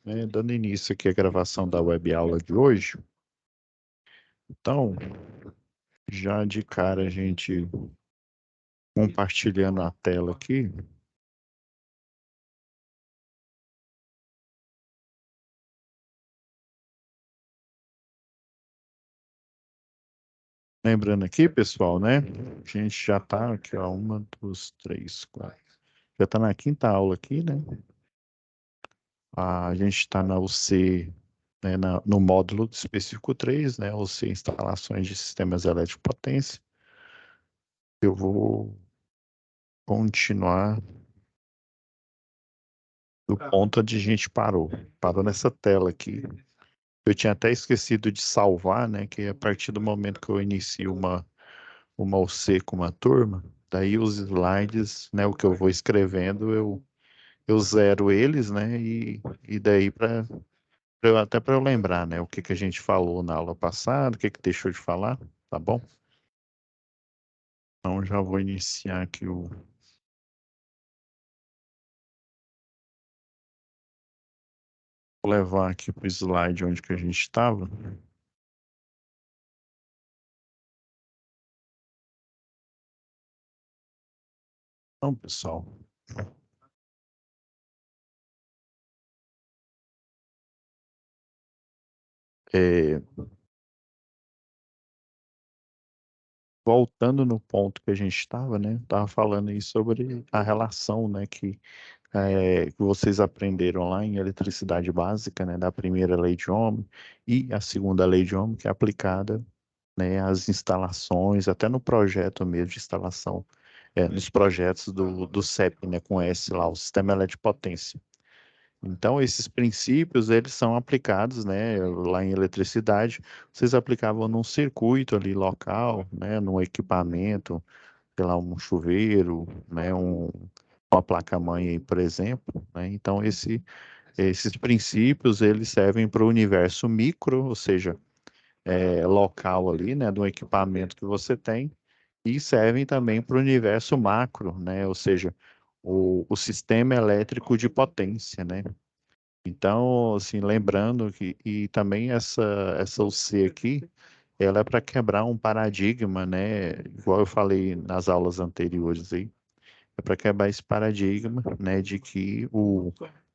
né, dando início aqui à gravação da web aula de hoje. Então, já de cara a gente compartilhando a tela aqui. Lembrando aqui, pessoal, né? A gente já está aqui, ó, uma, duas, três, quatro. Já está na quinta aula aqui, né? A gente está na UC, né, no módulo específico 3, né? UC Instalações de Sistemas Elétricos de Potência. Eu vou continuar do ponto onde a gente parou. Parou nessa tela aqui. Eu tinha até esquecido de salvar, né? Que a partir do momento que eu inicio uma OC com uma turma, daí os slides, né? O que eu vou escrevendo, eu zero eles, né? E daí até para eu lembrar, né? O que que a gente falou na aula passada, o que que deixou de falar, tá bom? Então já vou iniciar aqui vou levar aqui para o slide onde que a gente estava. Então, pessoal, é, voltando no ponto que a gente estava, né? Estava falando aí sobre a relação, né? Que vocês aprenderam lá em eletricidade básica, né? Da primeira lei de Ohm e a segunda lei de Ohm, que é aplicada, né? Às instalações, até no projeto mesmo de instalação, nos projetos do CEP, né? Com S lá, o Sistema Elétrico de Potência. Então, esses princípios, eles são aplicados, né, lá em eletricidade, vocês aplicavam num circuito ali local, né, num equipamento, sei lá, um chuveiro, né, uma placa-mãe aí, por exemplo, né, então esses princípios, eles servem para o universo micro, ou seja, local ali, né, do equipamento que você tem, e servem também para o universo macro, né, ou seja, o sistema elétrico de potência, né. Então, assim, lembrando que e também essa UC aqui, ela é para quebrar um paradigma, né? Igual eu falei nas aulas anteriores aí, é para quebrar esse paradigma, né, de que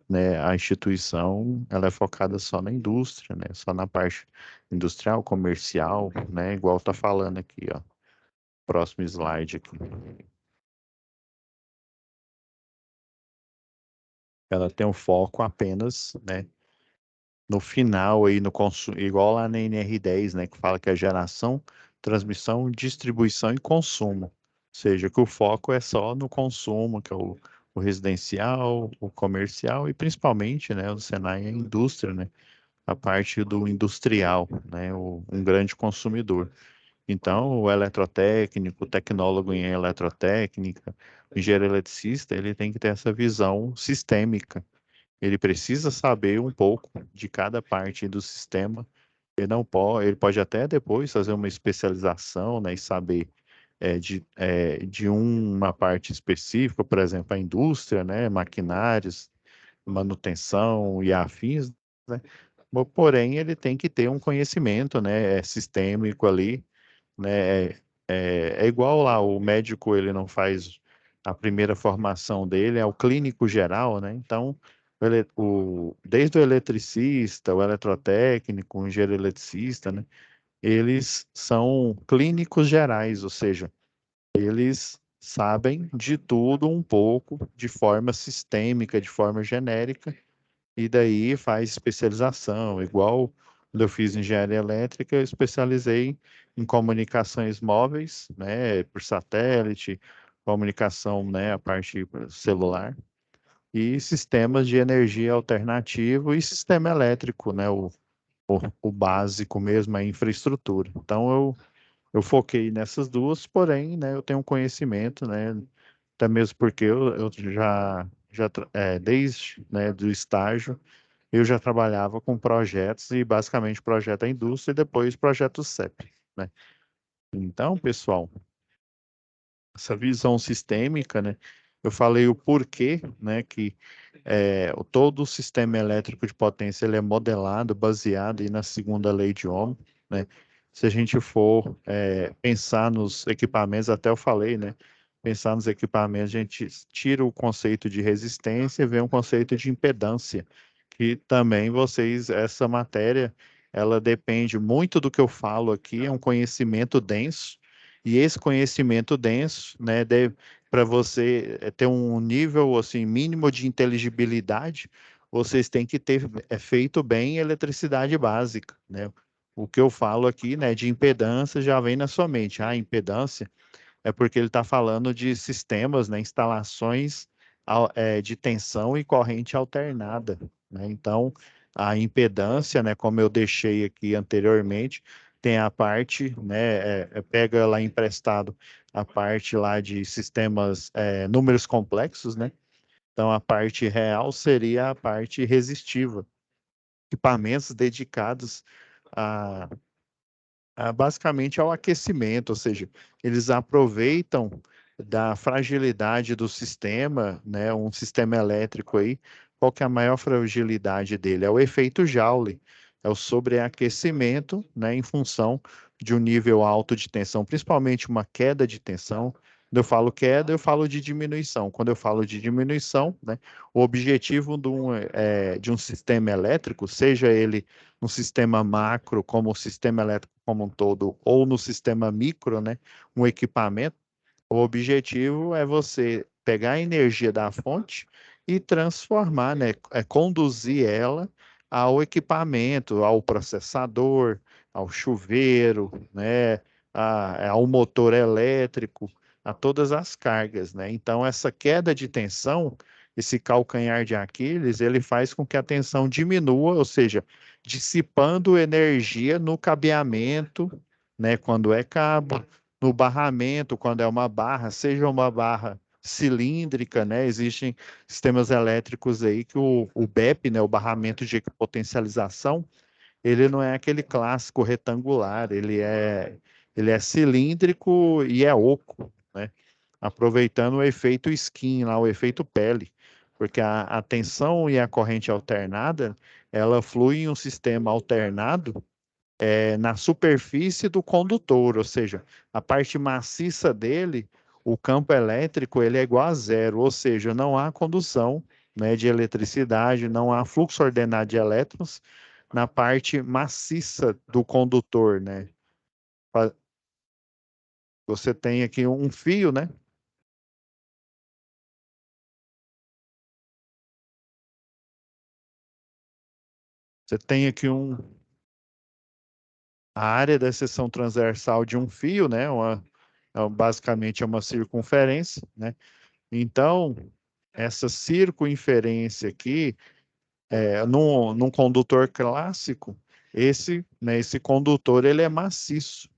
né, a instituição ela é focada só na indústria, né? Só na parte industrial, comercial, né? Igual tá falando aqui, ó. Próximo slide aqui. Ela tem um foco apenas, né, no final aí no consumo, igual lá na NR10, né, que fala que é geração, transmissão, distribuição e consumo. Ou seja, que o foco é só no consumo, que é o residencial, o comercial e principalmente, né, o Senai é a indústria, né, a parte do industrial, né, um grande consumidor. Então, o eletrotécnico, o tecnólogo em eletrotécnica, o engenheiro eletricista, ele tem que ter essa visão sistêmica, ele precisa saber um pouco de cada parte do sistema. Ele pode até depois fazer uma especialização, né, e saber de uma parte específica, por exemplo, a indústria, né, maquinários, manutenção e afins, né? Porém, ele tem que ter um conhecimento, né, sistêmico ali, né? É igual lá, o médico ele não faz a primeira formação dele, é o clínico geral, né? Então, desde o eletricista, o eletrotécnico, o engenheiro eletricista, né? Eles são clínicos gerais, ou seja, eles sabem de tudo um pouco, de forma sistêmica, de forma genérica, e daí faz especialização, igual quando eu fiz engenharia elétrica, eu especializei em comunicações móveis, né, por satélite, comunicação, né, a parte celular, e sistemas de energia alternativo e sistema elétrico, né, o básico mesmo, a infraestrutura. Então, eu foquei nessas duas, porém, né, eu tenho um conhecimento, né, até mesmo porque eu desde, né, do estágio, eu já trabalhava com projetos e basicamente projeto da indústria e depois projeto CEP, né? Então, pessoal, essa visão sistêmica, né? Eu falei o porquê, né, que todo o sistema elétrico de potência ele é modelado, baseado aí na segunda lei de Ohm, né? Se a gente for pensar nos equipamentos, até eu falei, né? Pensar nos equipamentos, a gente tira o conceito de resistência e vê um conceito de impedância, que também essa matéria, ela depende muito do que eu falo aqui, é um conhecimento denso, e esse conhecimento denso, né, para você ter um nível assim mínimo de inteligibilidade, vocês têm que ter feito bem eletricidade básica, né? O que eu falo aqui, né, de impedância já vem na sua mente. A impedância é porque ele está falando de sistemas, né, instalações de tensão e corrente alternada, né? Então, a impedância, né, como eu deixei aqui anteriormente, tem a parte, né, pega lá emprestado a parte lá de sistemas, números complexos, né? Então, a parte real seria a parte resistiva, equipamentos dedicados a basicamente ao aquecimento, ou seja, eles aproveitam da fragilidade do sistema, né, um sistema elétrico aí, qual que é a maior fragilidade dele? É o efeito Joule, é o sobreaquecimento, né, em função de um nível alto de tensão, principalmente uma queda de tensão. Quando eu falo queda, eu falo de diminuição. Quando eu falo de diminuição, né, o objetivo de um sistema elétrico, seja ele no sistema macro, como o sistema elétrico como um todo, ou no sistema micro, né, um equipamento, o objetivo é você pegar a energia da fonte e transformar, né, conduzir ela ao equipamento, ao processador, ao chuveiro, né, ao motor elétrico, a todas as cargas, né? Então, essa queda de tensão, esse calcanhar de Aquiles, ele faz com que a tensão diminua, ou seja, dissipando energia no cabeamento, né, quando é cabo, no barramento, quando é uma barra, seja uma barra cilíndrica, né? Existem sistemas elétricos aí que o BEP, né, o barramento de potencialização, ele não é aquele clássico retangular, ele é cilíndrico e é oco, né? Aproveitando o efeito skin, lá, o efeito pele, porque a tensão e a corrente alternada, ela flui em um sistema alternado na superfície do condutor, ou seja, a parte maciça dele, o campo elétrico, ele é igual a zero, ou seja, não há condução, né, de eletricidade, não há fluxo ordenado de elétrons na parte maciça do condutor, né? Você tem aqui um fio, né? Você tem aqui a área da seção transversal de um fio, né? Basicamente é uma circunferência, né? Então, essa circunferência aqui, num condutor clássico, esse condutor ele é maciço.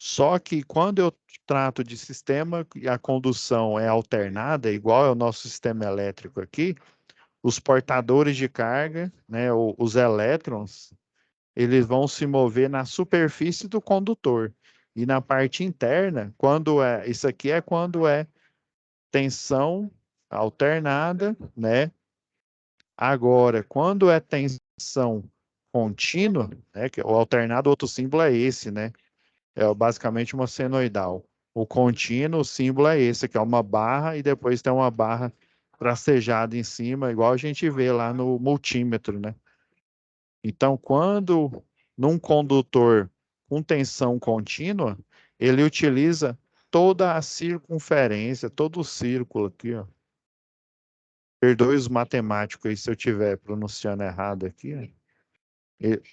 Só que quando eu trato de sistema e a condução é alternada, igual é o nosso sistema elétrico aqui, os portadores de carga, né, os elétrons, eles vão se mover na superfície do condutor. E na parte interna, isso aqui é quando é tensão alternada, né? Agora, quando é tensão contínua, né, que o alternado, outro símbolo é esse, né? É basicamente uma senoidal. O contínuo, o símbolo é esse, que é uma barra e depois tem uma barra tracejada em cima, igual a gente vê lá no multímetro, né? Então, quando num condutor com tensão contínua, ele utiliza toda a circunferência, todo o círculo aqui, ó. Perdoe os matemáticos aí se eu estiver pronunciando errado aqui, ó.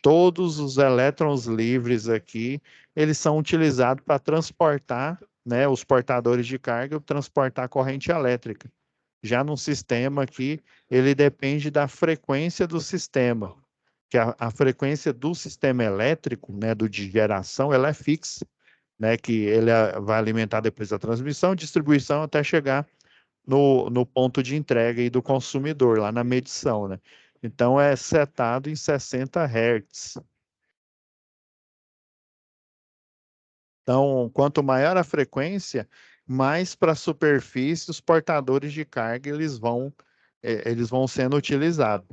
Todos os elétrons livres aqui, eles são utilizados para transportar, né, os portadores de carga, transportar corrente elétrica. Já no sistema aqui, ele depende da frequência do sistema, que a frequência do sistema elétrico, né, do de geração, ela é fixa, né, que ele vai alimentar depois a transmissão, distribuição até chegar no ponto de entrega e do consumidor, lá na medição, né? Então é setado em 60 Hz. Então, quanto maior a frequência, mais para a superfície os portadores de carga eles vão eles vão sendo utilizados.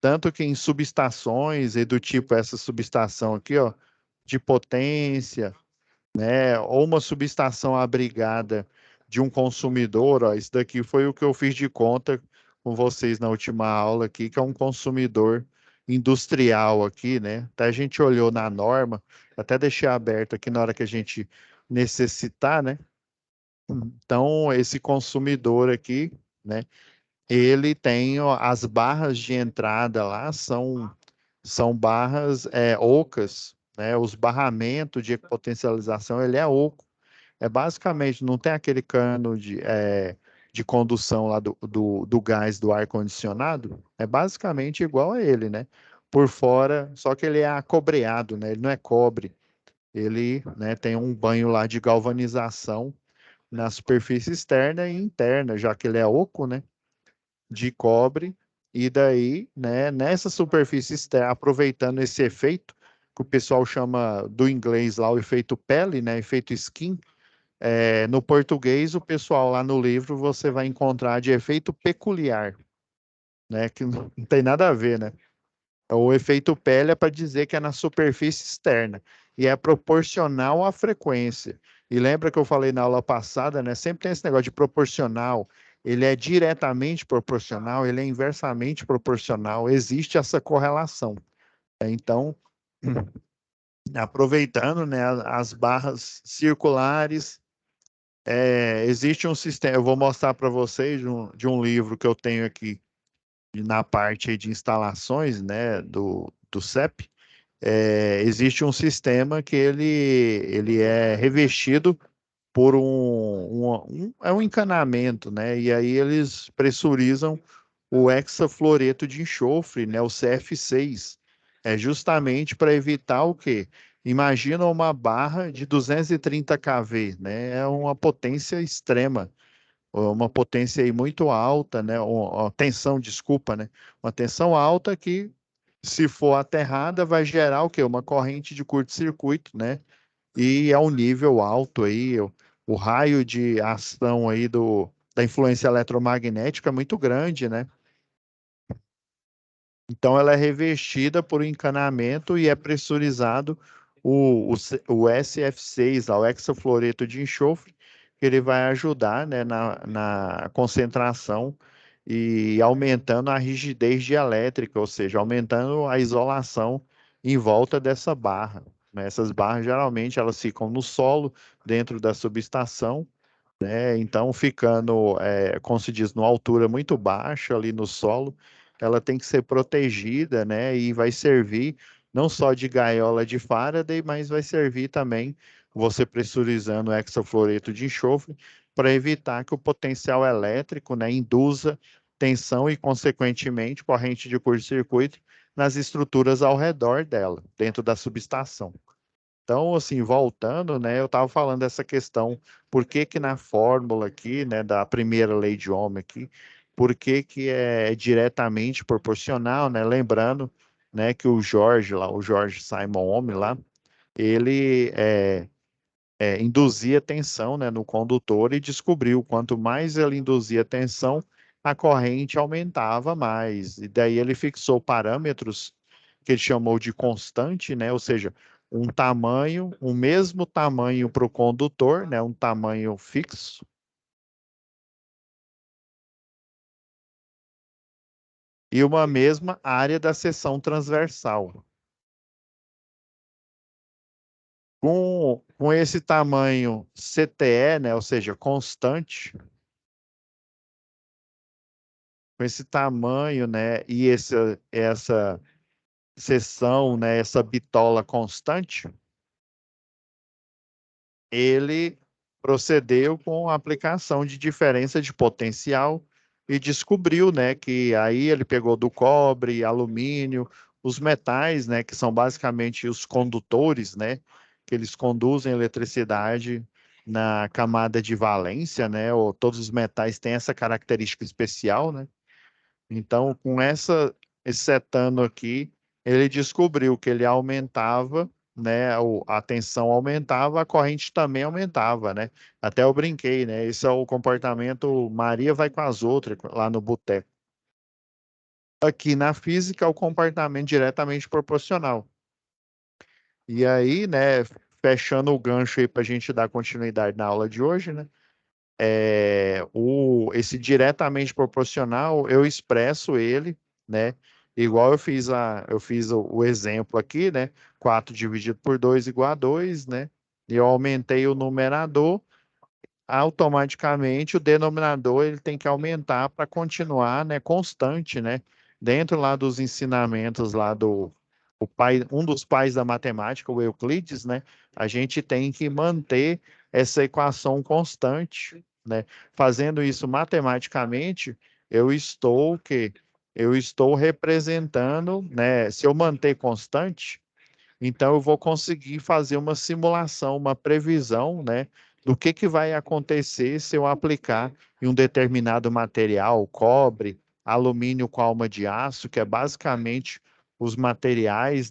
Tanto que em subestações e do tipo essa subestação aqui, ó, de potência, né, ou uma subestação abrigada de um consumidor, ó, isso daqui foi o que eu fiz de conta com vocês na última aula aqui, que é um consumidor industrial aqui, né? Até a gente olhou na norma, até deixei aberto aqui na hora que a gente necessitar, né? Então, esse consumidor aqui, né? Ele tem ó, as barras de entrada lá são barras ocas, né? Os barramentos de potencialização ele é oco. É basicamente não tem aquele cano de condução lá do gás do ar condicionado. É basicamente igual a ele, né? Por fora, só que ele é acobreado, né? Ele não é cobre. Ele, né, tem um banho lá de galvanização na superfície externa e interna, já que ele é oco, né? De cobre, e daí, né, nessa superfície externa, aproveitando esse efeito, que o pessoal chama do inglês lá o efeito pele, né, efeito skin, no português, o pessoal lá no livro você vai encontrar de efeito peculiar, né, que não tem nada a ver, né? O efeito pele é para dizer que é na superfície externa e é proporcional à frequência. E lembra que eu falei na aula passada, né? Sempre tem esse negócio de proporcional. Ele é diretamente proporcional, ele é inversamente proporcional. Existe essa correlação. Então, aproveitando, né, as barras circulares, existe um sistema. Eu vou mostrar para vocês de um livro que eu tenho aqui na parte aí de instalações, né, do CEP. Existe um sistema que ele é revestido por é um encanamento, né? E aí eles pressurizam o hexafluoreto de enxofre, né? O CF6. É justamente para evitar o quê? Imagina uma barra de 230 kV, né? É uma potência extrema, uma potência aí muito alta, né? Uma tensão, desculpa, né? Uma tensão alta que se for aterrada, vai gerar o quê? Uma corrente de curto-circuito, né? E é um nível alto aí, o raio de ação aí da influência eletromagnética é muito grande, né? Então ela é revestida por um encanamento e é pressurizado o SF6, lá, o hexafluoreto de enxofre, que ele vai ajudar, né, na concentração e aumentando a rigidez dielétrica, ou seja, aumentando a isolação em volta dessa barra, né? Essas barras geralmente elas ficam no solo, dentro da subestação, né? Então, ficando, como se diz, numa altura muito baixa ali no solo, ela tem que ser protegida, né? E vai servir não só de gaiola de Faraday, mas vai servir também você pressurizando o hexafluoreto de enxofre para evitar que o potencial elétrico, né, induza tensão e, consequentemente, corrente de curto-circuito nas estruturas ao redor dela, dentro da subestação. Então, assim, voltando, né, eu estava falando dessa questão, por que que na fórmula aqui, né, da primeira lei de Ohm aqui, por que que é diretamente proporcional, né, lembrando, né, que o Jorge lá, o Jorge Simon Ohm lá, ele induzia tensão, né, no condutor e descobriu quanto mais ele induzia tensão, a corrente aumentava mais. E daí ele fixou parâmetros que ele chamou de constante, né, ou seja, um tamanho, o mesmo tamanho para o condutor, né, um tamanho fixo, e uma mesma área da seção transversal. Com esse tamanho CTE, né, ou seja, constante, com esse tamanho, né, e essa seção, né, essa bitola constante, ele procedeu com a aplicação de diferença de potencial e descobriu, né, que aí ele pegou do cobre, alumínio, os metais, né, que são basicamente os condutores, né, que eles conduzem eletricidade na camada de valência, né, ou todos os metais têm essa característica especial, né? Então, com esse cetano aqui, ele descobriu que ele aumentava, né? A tensão aumentava, a corrente também aumentava, né? Até eu brinquei, né? Esse é o comportamento Maria vai com as outras lá no boteco. Aqui na física, é o comportamento diretamente proporcional. E aí, né, fechando o gancho aí para a gente dar continuidade na aula de hoje, né? Esse diretamente proporcional, eu expresso ele, né? Igual eu fiz o exemplo aqui, né? 4 dividido por 2 igual a 2, né? E eu aumentei o numerador, automaticamente o denominador ele tem que aumentar para continuar, né, constante, né? Dentro lá dos ensinamentos lá do um dos pais da matemática, o Euclides, né? A gente tem que manter essa equação constante, né? Fazendo isso matematicamente, eu estou representando, né? Se eu manter constante, então, eu vou conseguir fazer uma simulação, uma previsão, né, do que vai acontecer se eu aplicar em um determinado material, cobre, alumínio com alma de aço, que é basicamente os materiais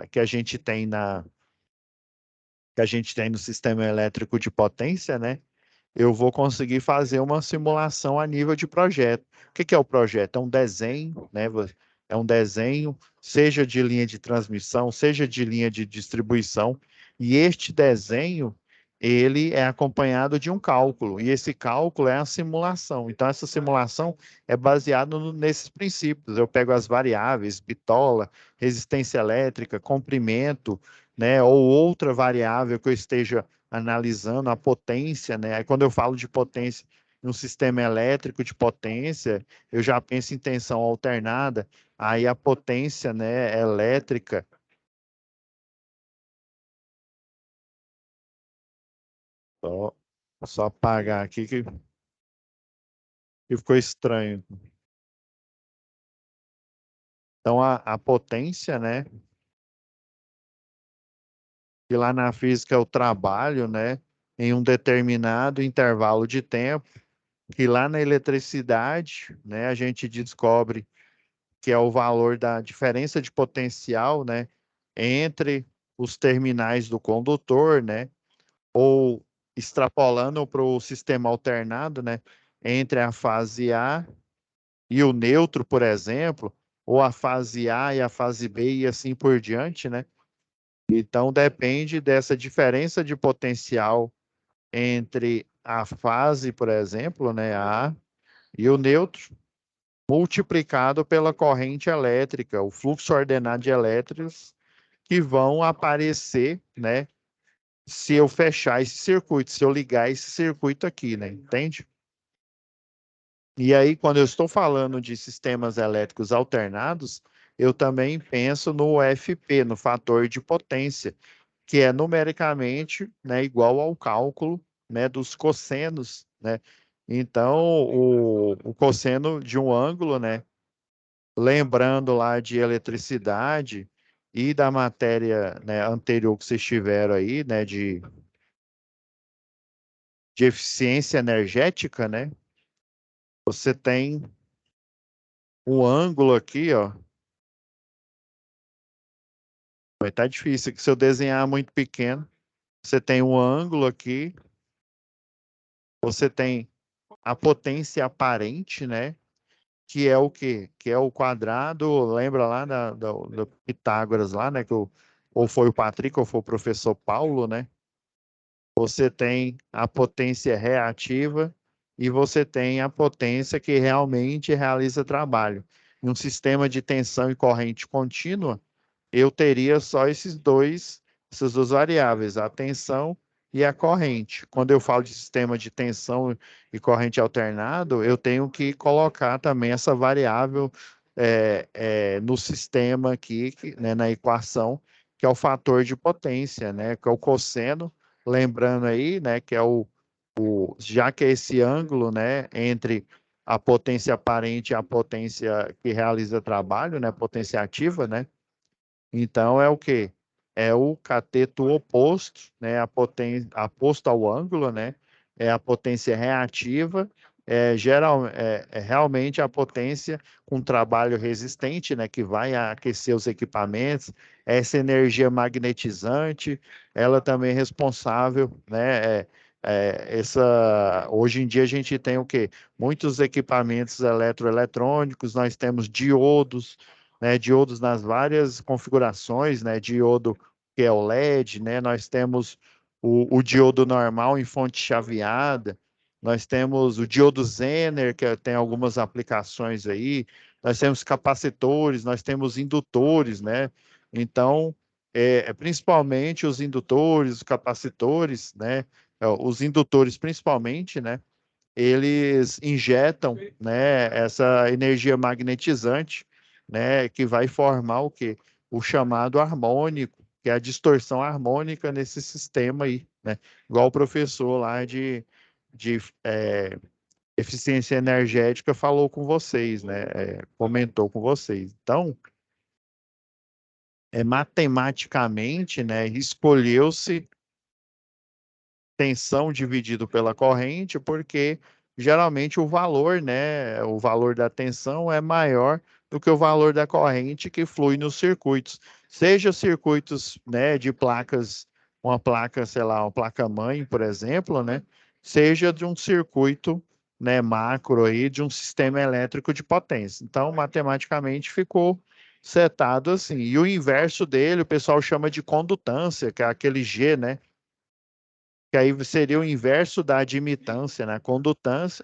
que a gente tem que a gente tem no sistema elétrico de potência, né? Eu vou conseguir fazer uma simulação a nível de projeto. O que que é o projeto? É um desenho, né? É um desenho, seja de linha de transmissão, seja de linha de distribuição, e este desenho, ele é acompanhado de um cálculo, e esse cálculo é a simulação. Então, essa simulação é baseada nesses princípios. Eu pego as variáveis, bitola, resistência elétrica, comprimento, né? Ou outra variável que eu esteja analisando a potência, né? Aí quando eu falo de potência em um sistema elétrico de potência, eu já penso em tensão alternada, aí a potência, né, elétrica, só, só apagar aqui que ficou estranho. Então a potência, né, que lá na física é o trabalho, né, em um determinado intervalo de tempo, que lá na eletricidade, né, a gente descobre que é o valor da diferença de potencial, né, entre os terminais do condutor, né, ou extrapolando para o sistema alternado, né, entre a fase A e o neutro, por exemplo, ou a fase A e a fase B e assim por diante, né? Então depende dessa diferença de potencial entre a fase, por exemplo, né, A e o neutro, multiplicado pela corrente elétrica, o fluxo ordenado de elétrons que vão aparecer, né, se eu fechar esse circuito, se eu ligar esse circuito aqui, né, entende? E aí, quando eu estou falando de sistemas elétricos alternados, eu também penso no FP, no fator de potência, que é numericamente, né, igual ao cálculo, né, dos cossenos, né? Então, o cosseno de um ângulo, né, lembrando lá de eletricidade e da matéria, né, anterior que vocês tiveram aí, né, de eficiência energética, né, você tem um ângulo aqui, ó, vai estar difícil, que se eu desenhar muito pequeno, você tem um ângulo aqui, você tem a potência aparente, né, que é o quê? Que é o quadrado, lembra lá do Pitágoras lá, né, ou foi o Patrick, ou foi o professor Paulo, né, você tem a potência reativa e você tem a potência que realmente realiza trabalho. Em um sistema de tensão e corrente contínua, eu teria só essas duas variáveis, a tensão e a corrente. Quando eu falo de sistema de tensão e corrente alternado, eu tenho que colocar também essa variável no sistema aqui, né, na equação, que é o fator de potência, né, que é o cosseno, lembrando aí, né, que é já que é esse ângulo, né, entre a potência aparente e a potência que realiza trabalho, né, potência ativa, né, então é o quê? É o cateto oposto, né? A potência oposto ao ângulo, né? É a potência reativa, é realmente a potência com trabalho resistente, né? Que vai aquecer os equipamentos. Essa energia magnetizante, ela também é responsável, né? Hoje em dia a gente tem o quê? Muitos equipamentos eletroeletrônicos, nós temos diodos, né? Diodos nas várias configurações, né? Diodo que é o LED, né? Nós temos o diodo normal em fonte chaveada, nós temos o diodo Zener, que tem algumas aplicações aí, nós temos capacitores, nós temos indutores, né? Então, principalmente os indutores, os capacitores, né? Os indutores principalmente, né? Eles injetam, né, essa energia magnetizante, né, que vai formar o quê? O chamado harmônico, que é a distorção harmônica nesse sistema aí, né? Igual o professor lá de eficiência energética falou com vocês, né? Comentou com vocês. Então, matematicamente, né, escolheu-se tensão dividido pela corrente, porque geralmente o valor, né, o valor da tensão é maior do que o valor da corrente que flui nos circuitos. Seja circuitos, né, de placas, uma placa, sei lá, uma placa-mãe, por exemplo, né, seja de um circuito, né, macro aí, de um sistema elétrico de potência. Então, matematicamente ficou setado assim. E o inverso dele, o pessoal chama de condutância, que é aquele G, né? Que aí seria o inverso da admitância, né? Condutância,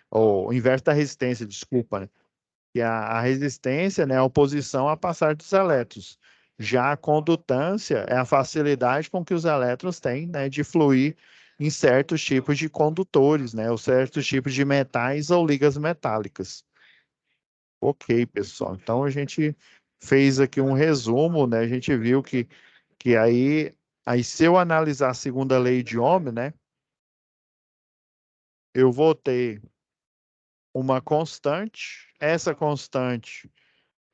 o inverso da resistência, desculpa, né? Que a resistência, né, é a oposição à passagem dos elétrons. Já a condutância é a facilidade com que os elétrons têm, né, de fluir em certos tipos de condutores, né, ou certos tipos de metais ou ligas metálicas. Ok, pessoal. Então a gente fez aqui um resumo, né? A gente viu que aí se eu analisar a segunda lei de Ohm, né, eu vou ter uma constante. Essa constante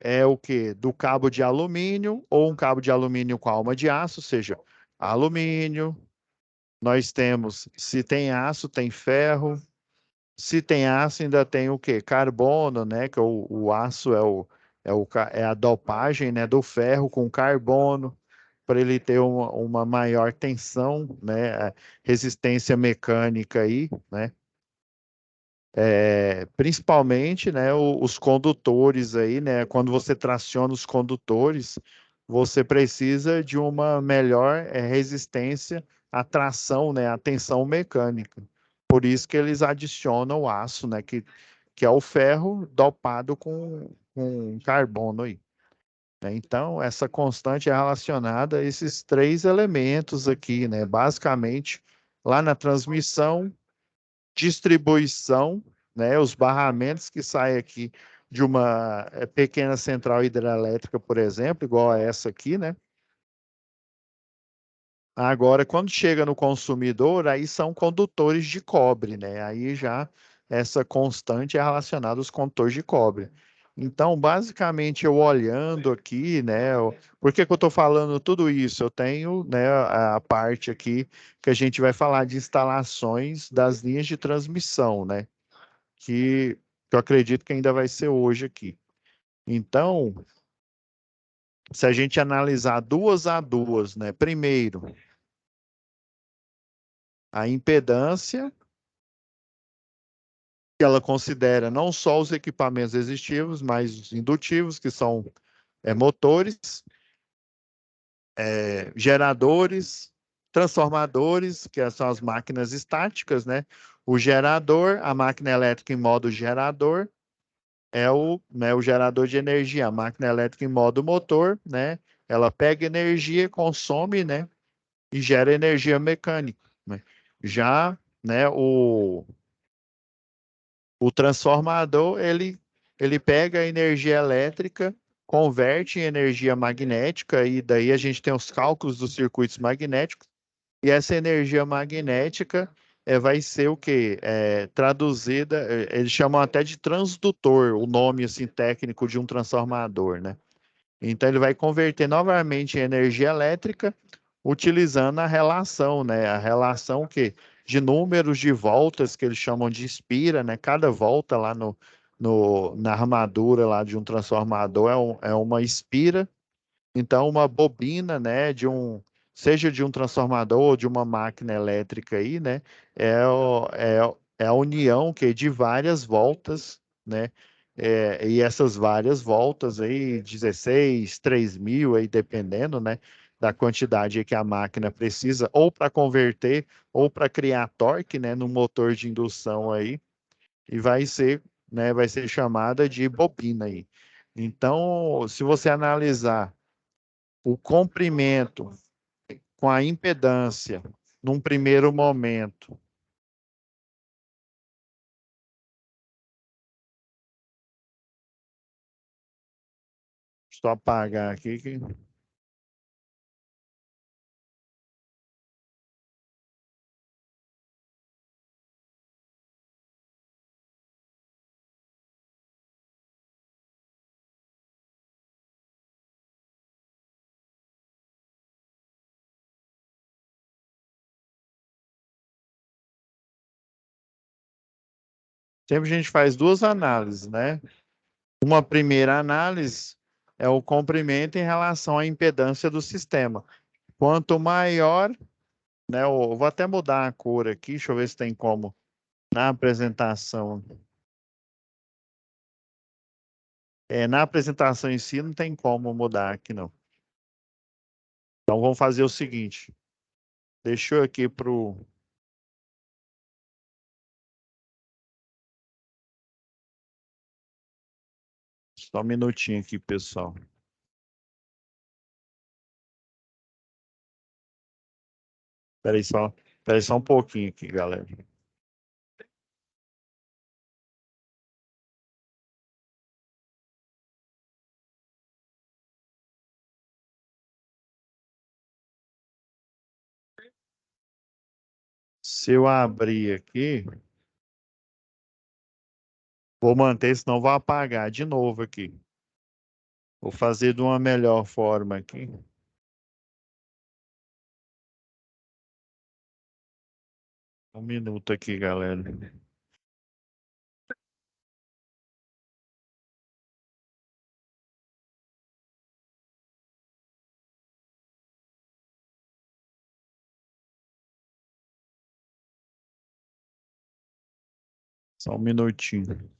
é o que? Do cabo de alumínio ou um cabo de alumínio com alma de aço, ou seja, alumínio. Nós temos, se tem aço, tem ferro. Se tem aço, ainda tem o quê? Carbono, né? Que o aço é a dopagem, né, do ferro com carbono, para ele ter uma maior tensão, né? Resistência mecânica aí, né? Principalmente, né, os condutores aí, né, quando você traciona os condutores, você precisa de uma melhor resistência à tração, né, à tensão mecânica. Por isso que eles adicionam o aço, né, que é o ferro dopado com carbono aí, né? Então, essa constante é relacionada a esses três elementos aqui, né? Basicamente, lá na transmissão, distribuição, né, os barramentos que saem aqui de uma pequena central hidrelétrica, por exemplo, igual a essa aqui, né? Agora, quando chega no consumidor, aí são condutores de cobre, né? Aí já essa constante é relacionada aos condutores de cobre. Então, basicamente, eu olhando aqui, né? Por que que eu estou falando tudo isso? Eu tenho, né, a parte aqui que a gente vai falar de instalações das linhas de transmissão, né? Que eu acredito que ainda vai ser hoje aqui. Então, se a gente analisar duas a duas, né? Primeiro, a impedância, que ela considera não só os equipamentos resistivos, mas os indutivos, que são motores, geradores, transformadores, que são as máquinas estáticas, né? O gerador, a máquina elétrica em modo gerador, né, o gerador de energia, a máquina elétrica em modo motor, né? Ela pega energia, consome, né? E gera energia mecânica, né? Já, né, o transformador, ele pega a energia elétrica, converte em energia magnética, e daí a gente tem os cálculos dos circuitos magnéticos, e essa energia magnética vai ser o quê? Traduzida, eles chamam até de transdutor, o nome assim, técnico de um transformador, né? Então ele vai converter novamente em energia elétrica utilizando a relação, né? A relação que de números de voltas que eles chamam de espira, né? Cada volta lá na armadura lá de um transformador é uma espira. Então uma bobina, né? seja de um transformador ou de uma máquina elétrica aí, né? É a união que de várias voltas, né? E essas várias voltas aí, 16, 3.000 aí, dependendo, né? Da quantidade que a máquina precisa, ou para converter, ou para criar torque, né? No motor de indução aí, e vai ser chamada de bobina aí. Então, se você analisar o comprimento com a impedância num primeiro momento. Deixa eu apagar aqui. Sempre a gente faz duas análises, né? Uma primeira análise é o comprimento em relação à impedância do sistema. Quanto maior, né? Eu vou até mudar a cor aqui, deixa eu ver se tem como na apresentação. Na apresentação em si não tem como mudar aqui, não. Então vamos fazer o seguinte. Deixa eu aqui pro. Só um minutinho aqui, pessoal. Espera aí só um pouquinho aqui, galera. Se eu abrir aqui, vou manter, senão vou apagar de novo aqui. Vou fazer de uma melhor forma aqui. Um minuto aqui, galera. Só um minutinho.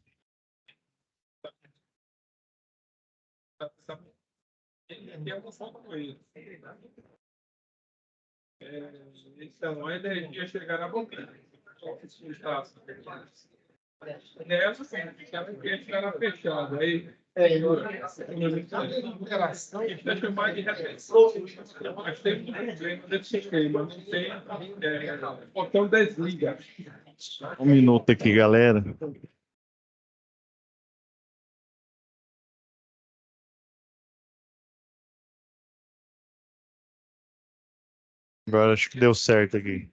Então, a energia chegará a boca. Nessa, sim, ela estará fechada. Aí, isso é chamado de retenção. Mas tem um problema desse sistema. Não tem botão desliga. Um minuto aqui, galera. Agora acho que deu certo aqui.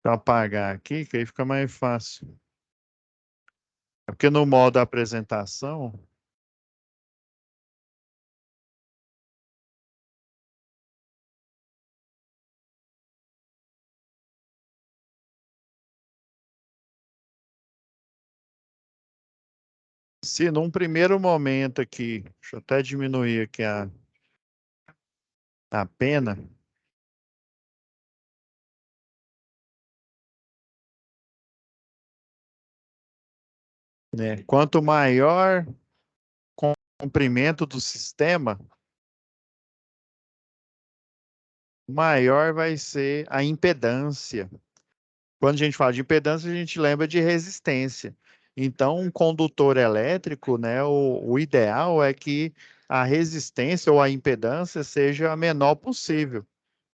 Vou apagar aqui, que aí fica mais fácil. É porque no modo apresentação, se num primeiro momento aqui, deixa eu até diminuir aqui a pena, né? Quanto maior o comprimento do sistema, maior vai ser a impedância. Quando a gente fala de impedância, a gente lembra de resistência. Então, um condutor elétrico, né, o ideal é que a resistência ou a impedância seja a menor possível.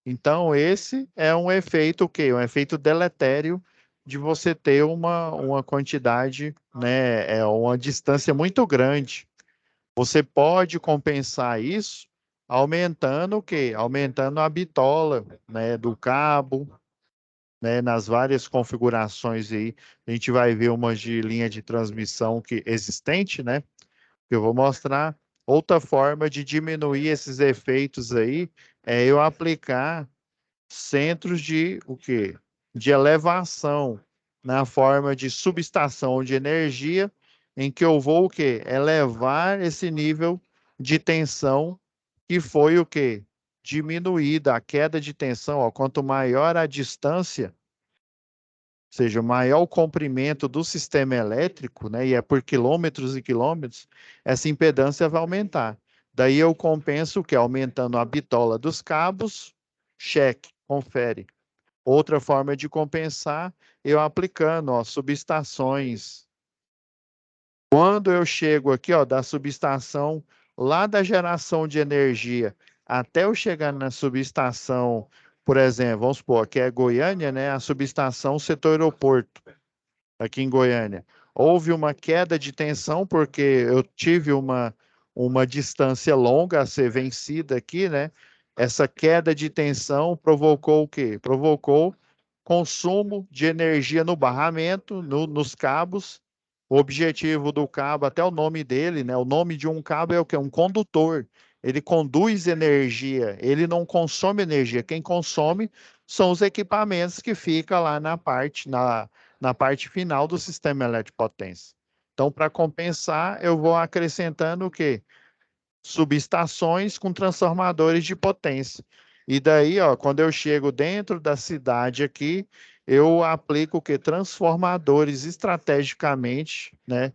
Então, esse é um efeito o quê? Um efeito deletério de você ter uma quantidade, né, uma distância muito grande. Você pode compensar isso aumentando o quê? Aumentando a bitola, né, do cabo, né, nas várias configurações aí. A gente vai ver umas de linha de transmissão que existente, né? Que eu vou mostrar. Outra forma de diminuir esses efeitos aí é eu aplicar centros de o quê? De elevação na forma de subestação de energia, em que eu vou o quê? Elevar esse nível de tensão que foi o quê? Diminuída a queda de tensão, ó, quanto maior a distância, ou seja, maior o comprimento do sistema elétrico, né, e é por quilômetros e quilômetros, essa impedância vai aumentar. Daí eu compenso o quê? Aumentando a bitola dos cabos, cheque, confere. Outra forma de compensar, eu aplicando, ó, subestações. Quando eu chego aqui, ó, da subestação lá da geração de energia até eu chegar na subestação, por exemplo, vamos supor, que é Goiânia, né? A subestação setor aeroporto, aqui em Goiânia. Houve uma queda de tensão porque eu tive uma distância longa a ser vencida aqui, né? Essa queda de tensão provocou o quê? Provocou consumo de energia no barramento, nos cabos. O objetivo do cabo, até o nome dele, né? O nome de um cabo é o quê? Um condutor. Ele conduz energia, ele não consome energia. Quem consome são os equipamentos que ficam lá na parte final do sistema elétrico potência. Então, para compensar, eu vou acrescentando o quê? Subestações com transformadores de potência. E daí, ó, quando eu chego dentro da cidade aqui, eu aplico o quê? Transformadores estrategicamente, né?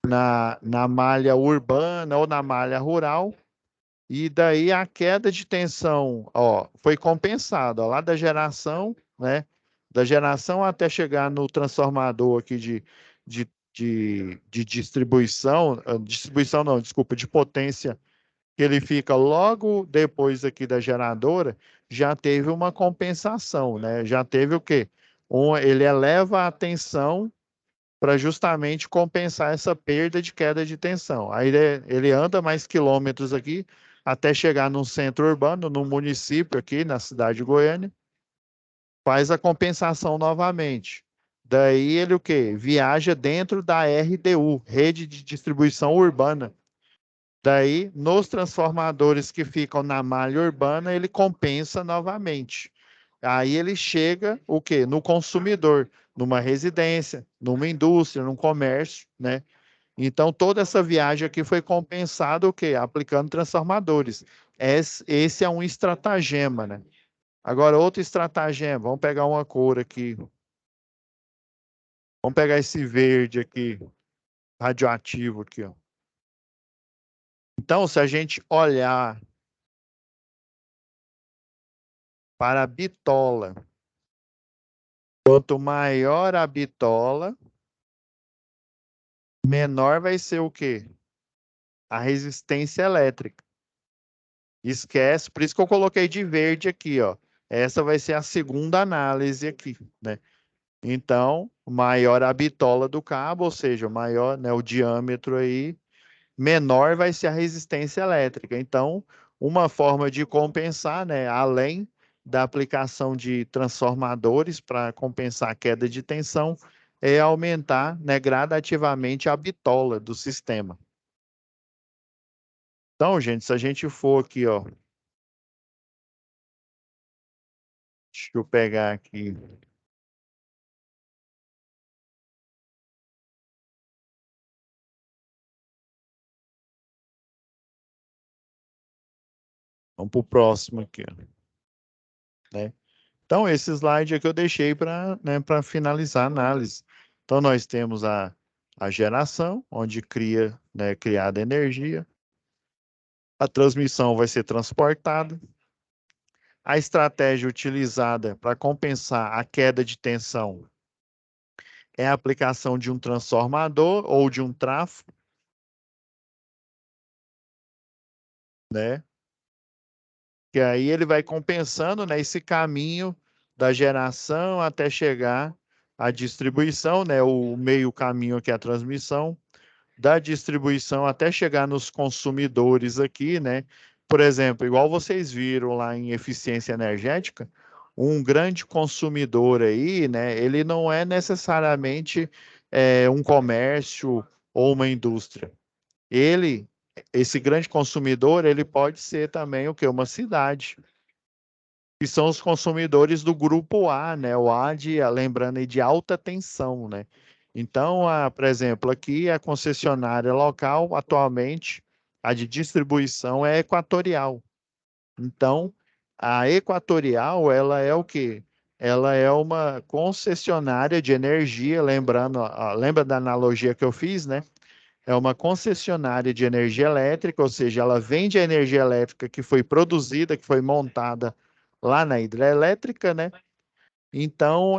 Na malha urbana ou na malha rural, e daí a queda de tensão, ó, foi compensada, ó, lá da geração, né? Da geração até chegar no transformador aqui de distribuição, distribuição não, desculpa, de potência, que ele fica logo depois aqui da geradora, já teve uma compensação, né? Já teve o quê? Ele eleva a tensão para justamente compensar essa perda de queda de tensão. Aí ele anda mais quilômetros aqui até chegar no centro urbano, no município aqui, na cidade de Goiânia, faz a compensação novamente. Daí ele o quê? Viaja dentro da RDU, Rede de Distribuição Urbana. Daí, nos transformadores que ficam na malha urbana, ele compensa novamente. Aí ele chega o quê? No consumidor, numa residência, numa indústria, num comércio, né? Então, toda essa viagem aqui foi compensada o quê? Aplicando transformadores. Esse é um estratagema, né? Agora, outro estratagema, vamos pegar uma cor aqui. Vamos pegar esse verde aqui, radioativo aqui, ó. Então, se a gente olhar para a bitola, quanto maior a bitola, menor vai ser o quê? A resistência elétrica. Esquece, por isso que eu coloquei de verde aqui, ó. Essa vai ser a segunda análise aqui, né? Então, maior a bitola do cabo, ou seja, maior, né, o diâmetro aí, menor vai ser a resistência elétrica. Então, uma forma de compensar, né, além da aplicação de transformadores para compensar a queda de tensão, é aumentar, né, gradativamente a bitola do sistema. Então, gente, se a gente for aqui, ó, deixa eu pegar aqui. Vamos para o próximo aqui, ó, né? Então, esse slide aqui eu deixei para, né, para finalizar a análise. Então, nós temos a geração, onde criada energia. A transmissão vai ser transportada. A estratégia utilizada para compensar a queda de tensão é a aplicação de um transformador ou de um trafo, né? Que aí ele vai compensando, né, esse caminho da geração até chegar à distribuição, né, o meio caminho que é a transmissão, da distribuição até chegar nos consumidores aqui, né? Por exemplo, igual vocês viram lá em eficiência energética, um grande consumidor aí, né? Ele não é necessariamente um comércio ou uma indústria. Esse grande consumidor, ele pode ser também o que? Uma cidade, que são os consumidores do grupo A, né? O A lembrando aí, de alta tensão, né? Então, por exemplo, aqui a concessionária local, atualmente, a de distribuição é Equatorial. Então, a Equatorial, ela é o quê? Ela é uma concessionária de energia, lembrando, lembra da analogia que eu fiz, né? É uma concessionária de energia elétrica, ou seja, ela vende a energia elétrica que foi produzida, que foi montada lá na hidrelétrica, né? Então,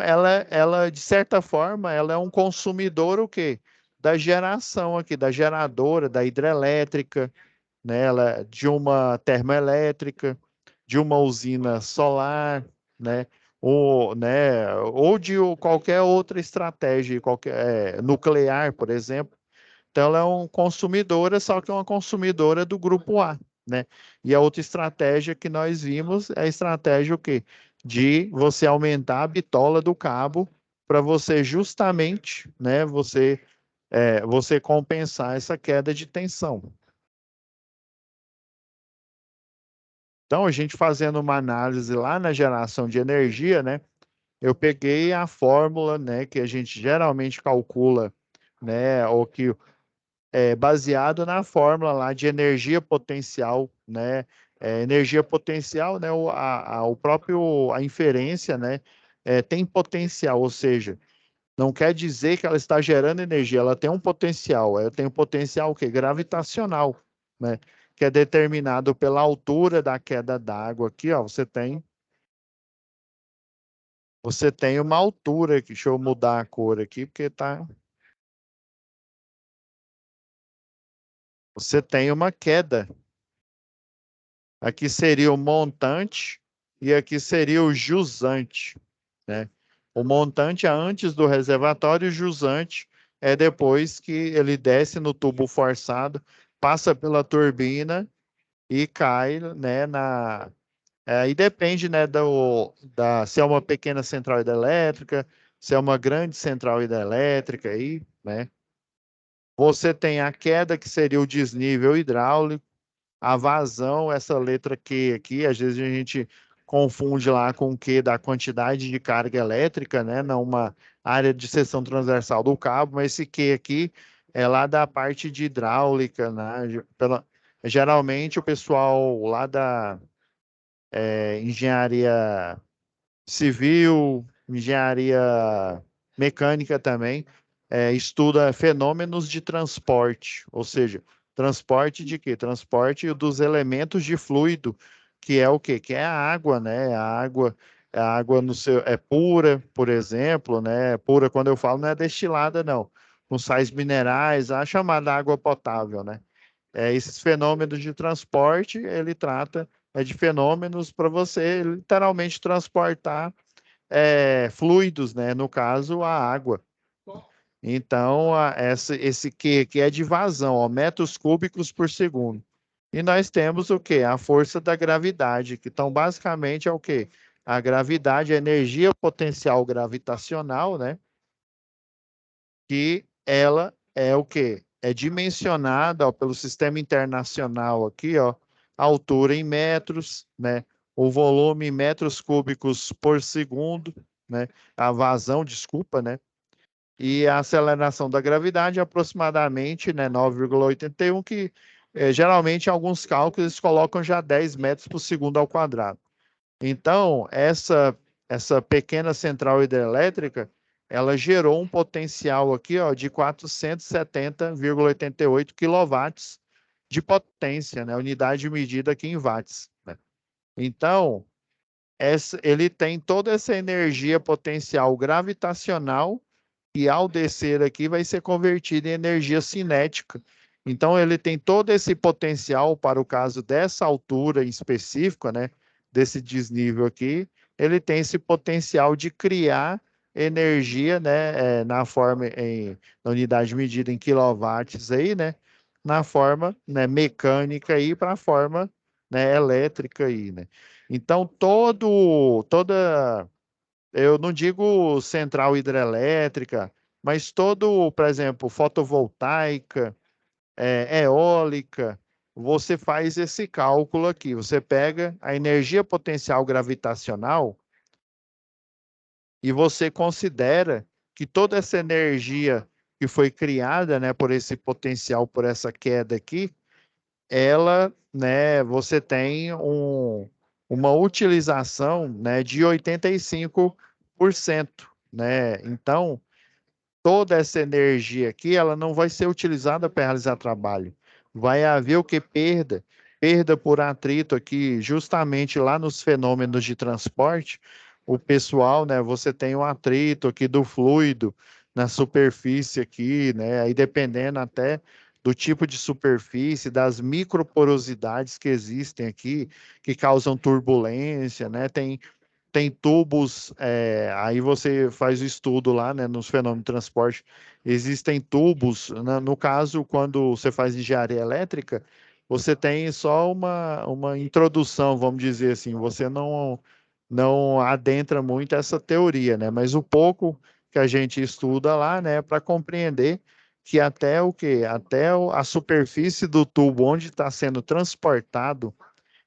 de certa forma, ela é um consumidor o quê? Da geração aqui, da geradora, da hidrelétrica, né? Ela, de uma termoelétrica, de uma usina solar, né? Ou de qualquer outra estratégia, nuclear, por exemplo. Então, ela é uma consumidora, só que é uma consumidora do grupo A, né? E a outra estratégia que nós vimos é a estratégia o quê? De você aumentar a bitola do cabo para você justamente, né? Você compensar essa queda de tensão. Então, a gente fazendo uma análise lá na geração de energia, né? Eu peguei a fórmula, né, que a gente geralmente calcula, né, ou que baseado na fórmula lá de energia potencial, né? Energia potencial, né? O próprio a inferência, né? Tem potencial, ou seja, não quer dizer que ela está gerando energia, ela tem um potencial. Ela tem um potencial o quê? Gravitacional, né? Que é determinado pela altura da queda d'água. Aqui, ó, você tem uma altura aqui. Deixa eu mudar a cor aqui, porque tá. Você tem uma queda. Aqui seria o montante e aqui seria o jusante, né? O montante é antes do reservatório e o jusante é depois que ele desce no tubo forçado, passa pela turbina e cai, né, aí depende, né, se é uma pequena central hidrelétrica, se é uma grande central hidrelétrica aí, né? Você tem a queda, que seria o desnível hidráulico, a vazão, essa letra Q aqui, às vezes a gente confunde lá com o Q da quantidade de carga elétrica, né? Não uma área de seção transversal do cabo, mas esse Q aqui é lá da parte de hidráulica, né? Geralmente o pessoal lá da engenharia civil, engenharia mecânica também, estuda fenômenos de transporte, ou seja, transporte de quê? Transporte dos elementos de fluido, que é o quê? Que é a água, né? A água no seu, é pura, por exemplo, né? Pura, quando eu falo, não é destilada, não. Com sais minerais, a chamada água potável, né? Esses fenômenos de transporte, ele trata de fenômenos para você literalmente transportar fluidos, né? No caso, a água. Então, esse Q aqui é de vazão, ó, metros cúbicos por segundo. E nós temos o quê? A força da gravidade, que então basicamente é o quê? A gravidade, a energia potencial gravitacional, né? Que ela é o quê? É dimensionada, ó, pelo sistema internacional aqui, ó, a altura em metros, né? O volume em metros cúbicos por segundo, né? A vazão, desculpa, né? E a aceleração da gravidade é aproximadamente, né, 9,81, que geralmente em alguns cálculos eles colocam já 10 metros por segundo ao quadrado. Então, essa pequena central hidrelétrica, ela gerou um potencial aqui, ó, de 470,88 quilowatts de potência, né? Unidade medida aqui em watts, né? Então, ele tem toda essa energia potencial gravitacional e ao descer aqui vai ser convertido em energia cinética. Então ele tem todo esse potencial para o caso dessa altura em específico, né, desse desnível aqui, ele tem esse potencial de criar energia, né, na unidade medida em quilowatts aí, né, na forma, né, mecânica aí para a forma, né, elétrica aí, né. Então toda eu não digo central hidrelétrica, mas todo, por exemplo, fotovoltaica, eólica, você faz esse cálculo aqui. Você pega a energia potencial gravitacional e você considera que toda essa energia que foi criada, né, por esse potencial, por essa queda aqui, ela, né, você tem uma utilização, né, de 85%, né? Então, toda essa energia aqui, ela não vai ser utilizada para realizar trabalho. Vai haver o que? Perda. Perda por atrito aqui, justamente lá nos fenômenos de transporte, o pessoal, né, você tem um atrito aqui do fluido na superfície aqui, né, aí dependendo até do tipo de superfície, das microporosidades que existem aqui, que causam turbulência, né, tem tubos, aí você faz o estudo lá, né, nos fenômenos de transporte, existem tubos, né, no caso, quando você faz engenharia elétrica, você tem só uma introdução, vamos dizer assim, você não adentra muito essa teoria, né, mas o pouco que a gente estuda lá, né, para compreender que até o quê? Até a superfície do tubo onde está sendo transportado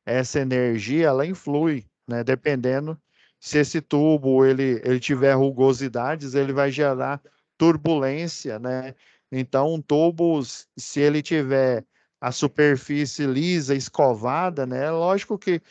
essa energia, ela influi, né? Dependendo se esse tubo ele tiver rugosidades, ele vai gerar turbulência, né? Então, um tubo, se ele tiver a superfície lisa, escovada, né? Lógico que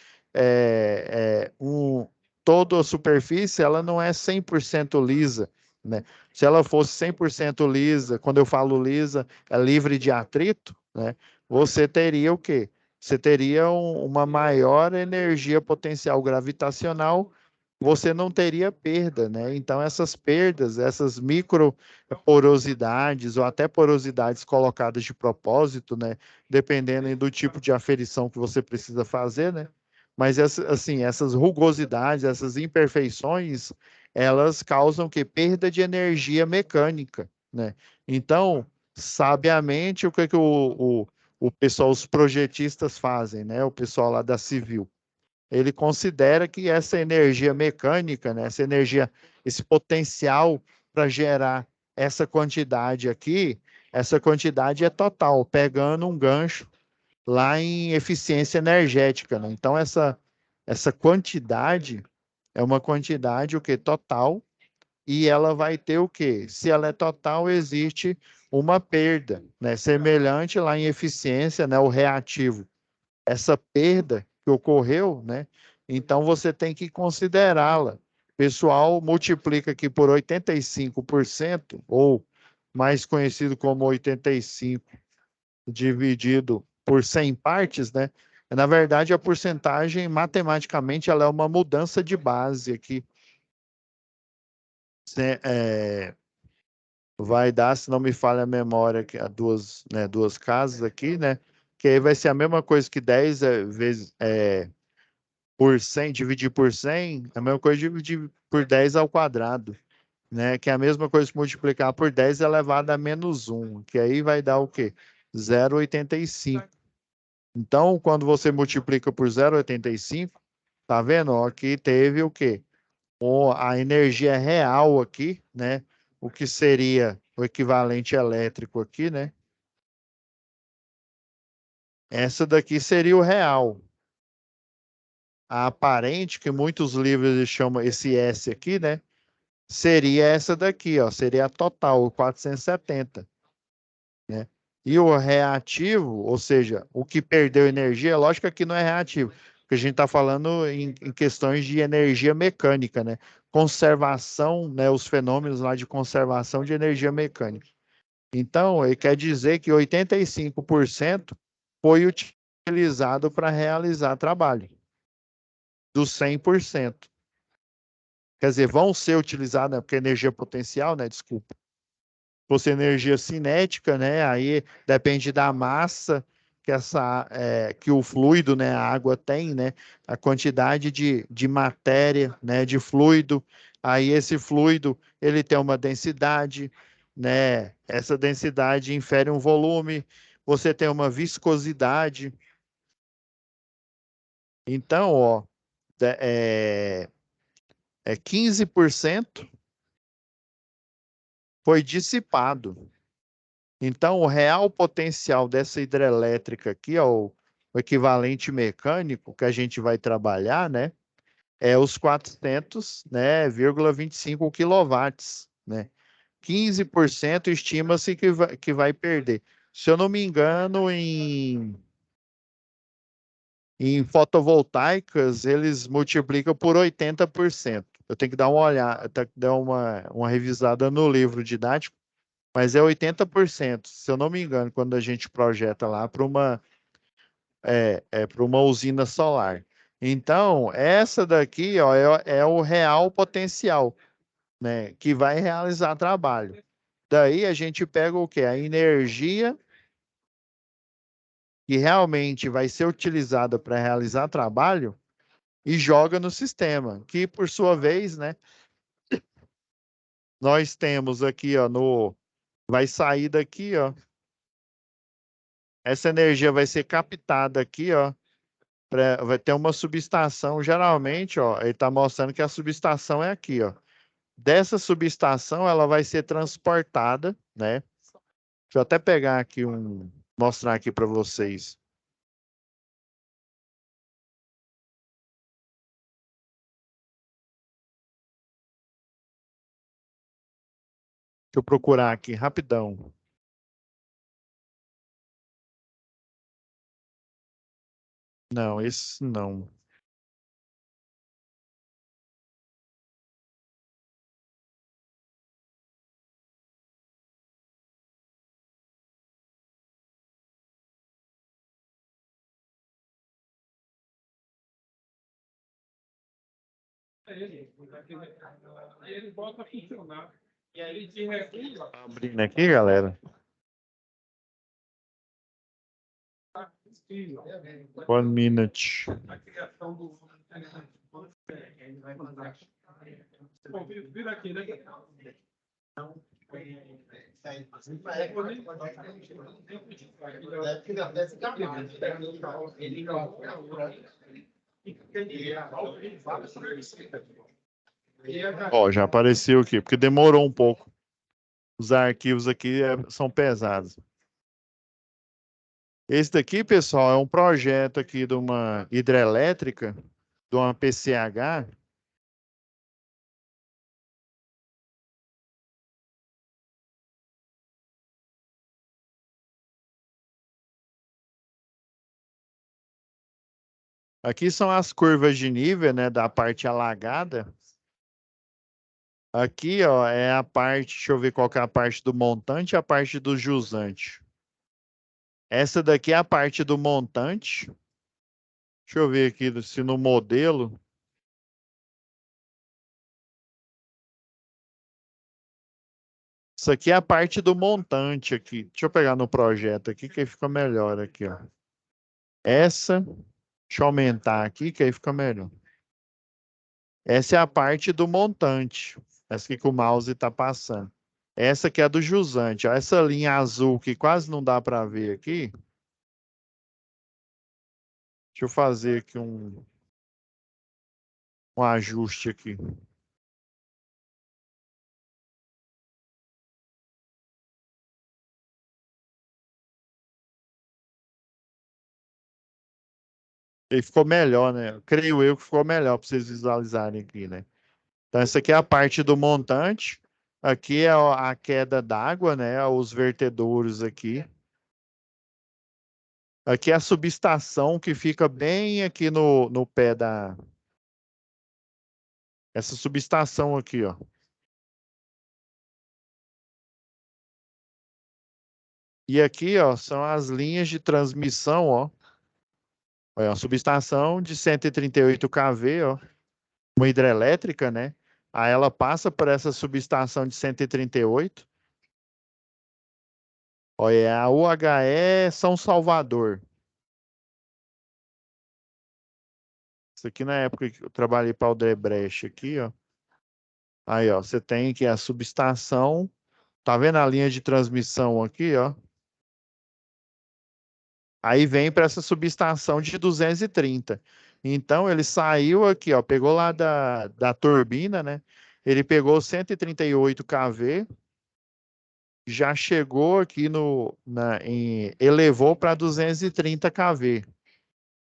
toda a superfície ela não é 100% lisa, né? Se ela fosse 100% lisa, quando eu falo lisa, é livre de atrito, né? Você teria o quê? Você teria uma maior energia potencial gravitacional, você não teria perda, né? Então, essas perdas, essas micro porosidades ou até porosidades colocadas de propósito, né? Dependendo do tipo de aferição que você precisa fazer, né? Mas assim, essas rugosidades, essas imperfeições, elas causam que perda de energia mecânica, né? Então, sabiamente, o que que o pessoal, os projetistas fazem, né? O pessoal lá da Civil. Ele considera que essa energia mecânica, né? Essa energia, esse potencial para gerar essa quantidade aqui, essa quantidade é total, pegando um gancho lá em eficiência energética, né? Então, essa quantidade é uma quantidade o que total e ela vai ter o quê? Se ela é total, existe uma perda, né? Semelhante lá em eficiência, né? O reativo. Essa perda que ocorreu, né? Então você tem que considerá-la. Pessoal, multiplica aqui por 85%, ou mais conhecido como 85 dividido por 100 partes, né? Na verdade, a porcentagem, matematicamente, ela é uma mudança de base aqui. Vai dar, se não me falha a memória, que há duas casas aqui, né? Que aí vai ser a mesma coisa que 10 vezes por 100, dividir por 100, é a mesma coisa que dividir por 10 ao quadrado, né? Que é a mesma coisa que multiplicar por 10 elevado a menos 1, que aí vai dar o quê? 0,85. Então, quando você multiplica por 0,85, tá vendo? Ó, aqui teve o quê? A energia real aqui, né? O que seria o equivalente elétrico aqui, né? Essa daqui seria o real. A aparente, que muitos livros chamam esse S aqui, né? Seria essa daqui, ó. Seria a total, o 470, né? E o reativo, ou seja, o que perdeu energia, lógico que aqui não é reativo, porque a gente está falando em questões de energia mecânica, né? Conservação, né? Os fenômenos lá de conservação de energia mecânica. Então, ele quer dizer que 85% foi utilizado para realizar trabalho, dos 100%. Quer dizer, vão ser utilizados, né, porque energia potencial, né, desculpa, fosse energia cinética, né, aí depende da massa que o fluido, né, a água tem, né, a quantidade de matéria, né, de fluido, aí esse fluido, ele tem uma densidade, né, essa densidade infere um volume, você tem uma viscosidade, então, ó, é, é 15% foi dissipado. Então, o real potencial dessa hidrelétrica aqui, ó, o equivalente mecânico que a gente vai trabalhar, né, é os 400, né, 25 quilowatts, né? 15% estima-se que vai perder. Se eu não me engano, Em fotovoltaicas, eles multiplicam por 80%. Eu tenho que dar uma olhada, tenho que dar uma revisada no livro didático, mas é 80%, se eu não me engano, quando a gente projeta lá para para uma usina solar. Então, essa daqui, ó, é o real potencial, né, que vai realizar trabalho. Daí a gente pega o quê? A energia que realmente vai ser utilizada para realizar trabalho e joga no sistema, que por sua vez, né, nós temos aqui, ó, vai sair daqui, ó, essa energia vai ser captada aqui, ó, vai ter uma subestação, geralmente, ó, ele está mostrando que a subestação é aqui, ó. Dessa subestação, ela vai ser transportada, né? Deixa eu até pegar aqui mostrar aqui para vocês. Deixa eu procurar aqui rapidão. Não, esse não. Ele volta a funcionar. E aí ele regula. Abrindo aqui, galera. One minute. A criação do. Bom, vira aqui, né? Ó, já apareceu aqui, porque demorou um pouco. Os arquivos aqui são pesados. Esse daqui, pessoal, é um projeto aqui de uma hidrelétrica, de uma PCH. Aqui são as curvas de nível, né, da parte alagada. Aqui, ó, é a parte, deixa eu ver qual que é a parte do montante e a parte do jusante. Essa daqui é a parte do montante. Deixa eu ver aqui se no modelo. Isso aqui é a parte do montante aqui. Deixa eu pegar no projeto aqui, que aí fica melhor aqui, ó. Essa, deixa eu aumentar aqui, que aí fica melhor. Essa é a parte do montante. Essa aqui que o mouse está passando. Essa aqui é a do jusante. Ó, essa linha azul que quase não dá para ver aqui. Deixa eu fazer aqui um ajuste aqui. E ficou melhor, né? Creio eu que ficou melhor para vocês visualizarem aqui, né? Então, essa aqui é a parte do montante. Aqui é a queda d'água, né? Os vertedouros aqui. Aqui é a subestação que fica bem aqui no pé da... Essa subestação aqui, ó. E aqui, ó, são as linhas de transmissão, ó. É uma subestação de 138 kV, ó. Uma hidrelétrica, né? Aí ela passa por essa subestação de 138. Ó, é a UHE São Salvador. Isso aqui na época que eu trabalhei para o Odebrecht aqui, ó. Aí, ó, você tem aqui a subestação. Tá vendo a linha de transmissão aqui, ó? Aí vem para essa subestação de 230. Então, ele saiu aqui, ó, pegou lá da turbina, né? Ele pegou 138 kV, já chegou aqui elevou para 230 kV.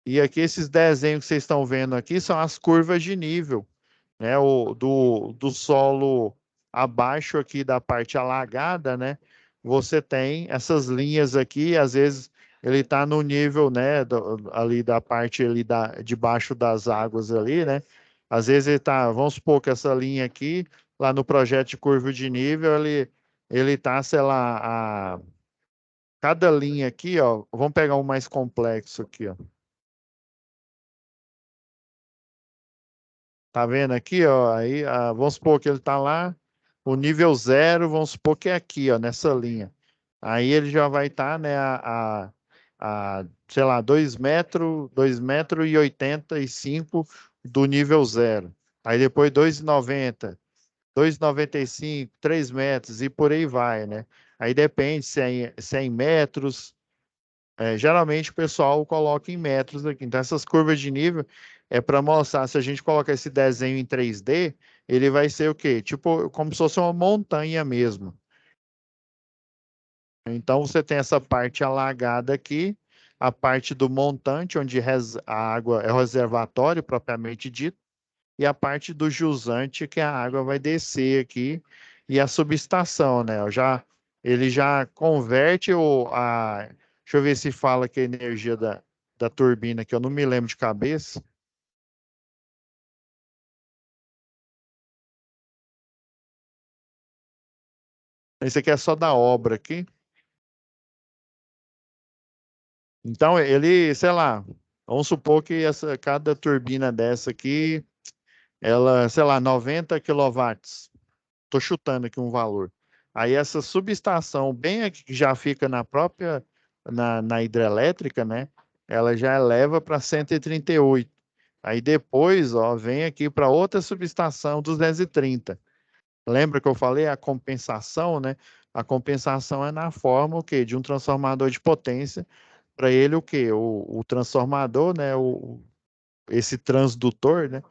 E aqui esses desenhos que vocês estão vendo aqui são as curvas de nível, né? Do solo abaixo aqui da parte alagada, né? Você tem essas linhas aqui, às vezes ele está no nível, né, ali da parte ali debaixo das águas ali, né? Às vezes ele está, vamos supor que essa linha aqui, lá no projeto de curva de nível, ele está, sei lá, cada linha aqui, ó, vamos pegar um mais complexo aqui, ó. Tá vendo aqui, ó? Aí, vamos supor que ele tá lá, o nível zero, vamos supor que é aqui, ó, nessa linha. Aí ele já vai estar, né, sei lá, 2,85 metros do nível zero. Aí depois 2,90, 2,95, 3 metros e por aí vai, né? Aí depende se é em metros. Geralmente o pessoal coloca em metros aqui. Então, essas curvas de nível é para mostrar, se a gente colocar esse desenho em 3D, ele vai ser o quê? Tipo, como se fosse uma montanha mesmo. Então, você tem essa parte alagada aqui, a parte do montante, onde a água é o reservatório propriamente dito, e a parte do jusante, que a água vai descer aqui, e a subestação, né? Ele já converte deixa eu ver se fala que a energia da turbina, que eu não me lembro de cabeça. Esse aqui é só da obra aqui. Então, ele, sei lá, vamos supor que cada turbina dessa aqui, ela, sei lá, 90 quilowatts. Estou chutando aqui um valor. Aí essa subestação, bem aqui que já fica na hidrelétrica, né? Ela já eleva para 138. Aí depois, ó, vem aqui para outra subestação, 230. Lembra que eu falei a compensação, né? A compensação é na forma o quê? De um transformador de potência. Para ele o quê? O transformador, né? Esse transdutor, né?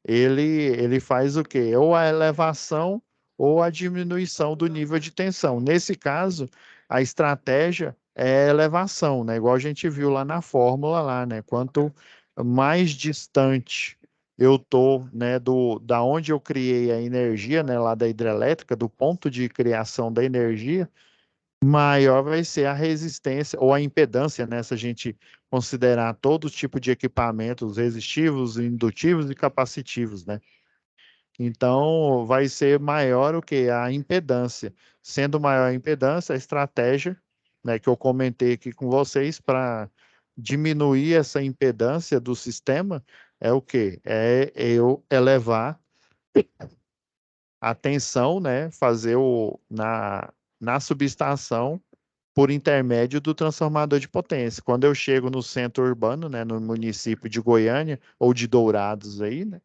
Ele faz o quê? Ou a elevação ou a diminuição do nível de tensão. Nesse caso, a estratégia é a elevação, né? Igual a gente viu lá na fórmula lá, né? Quanto mais distante eu tô, né, da onde eu criei a energia, né, lá da hidrelétrica, do ponto de criação da energia, maior vai ser a resistência ou a impedância, né? Se a gente considerar todo tipo de equipamentos resistivos, indutivos e capacitivos, né? Então, vai ser maior o que? A impedância. Sendo maior a impedância, a estratégia, né, que eu comentei aqui com vocês para diminuir essa impedância do sistema é o quê? É eu elevar a tensão, né, fazer na subestação por intermédio do transformador de potência. Quando eu chego no centro urbano, né, no município de Goiânia ou de Dourados aí, né,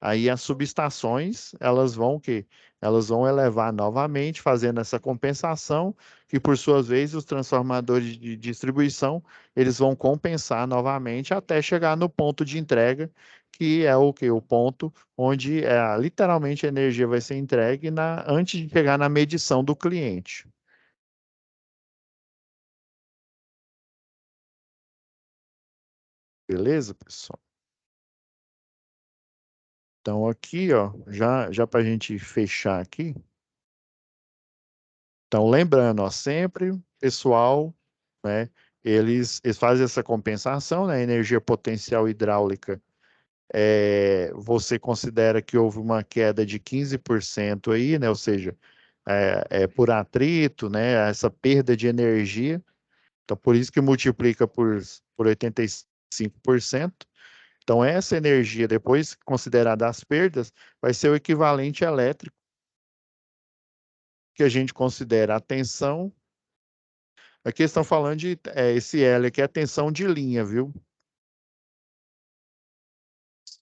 aí as subestações, elas vão o quê? Elas vão elevar novamente, fazendo essa compensação, que por sua vez os transformadores de distribuição, eles vão compensar novamente até chegar no ponto de entrega, que é o quê? O ponto onde literalmente a energia vai ser entregue antes de chegar na medição do cliente. Beleza, pessoal? Então aqui, ó, já para a gente fechar aqui. Então lembrando, ó, sempre pessoal, né? Eles fazem essa compensação, né? Energia potencial hidráulica. Você considera que houve uma queda de 15% aí, né? Ou seja, por atrito, né? Essa perda de energia. Então, por isso que multiplica por 85%. Então, essa energia, depois considerada as perdas, vai ser o equivalente elétrico que a gente considera a tensão. Aqui estão falando de esse L aqui é a tensão de linha, viu?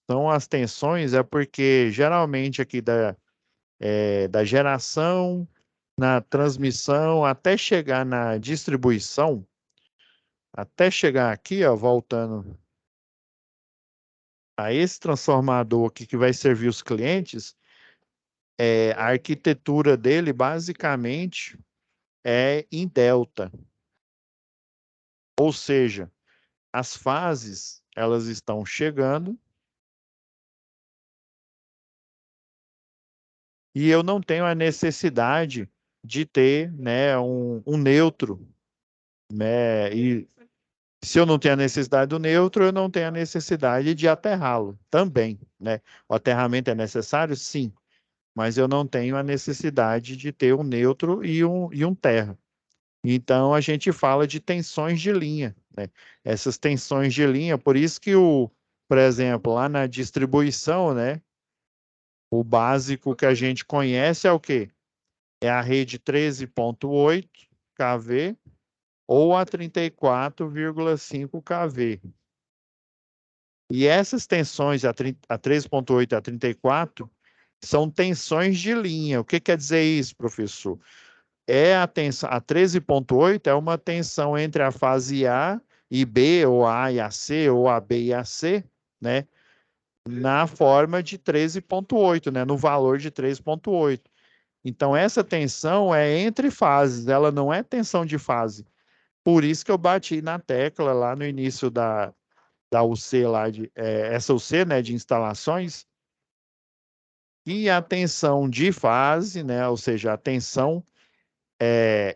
Então, as tensões é porque geralmente aqui da geração, na transmissão, até chegar na distribuição, até chegar aqui, ó, voltando a esse transformador aqui que vai servir os clientes, a arquitetura dele basicamente é em delta, ou seja, as fases elas estão chegando e eu não tenho a necessidade de ter, né, um neutro, né? Se eu não tenho a necessidade do neutro, eu não tenho a necessidade de aterrá-lo também, né? O aterramento é necessário? Sim, mas eu não tenho a necessidade de ter um neutro e um terra. Então, a gente fala de tensões de linha, né? Essas tensões de linha, por isso que por exemplo, lá na distribuição, né? O básico que a gente conhece é o quê? É a rede 13.8 kV ou a 34,5 kV. E essas tensões, a 13.8 e a 34, são tensões de linha. O que quer dizer isso, professor? A 13.8 é uma tensão entre a fase A e B, ou a A e a C, ou a B e a C, né? Na forma de 13.8, né? No valor de 13.8. Então, essa tensão é entre fases, ela não é tensão de fase. Por isso que eu bati na tecla lá no início da UC, essa UC, né, de instalações, e a tensão de fase, né, ou seja, a tensão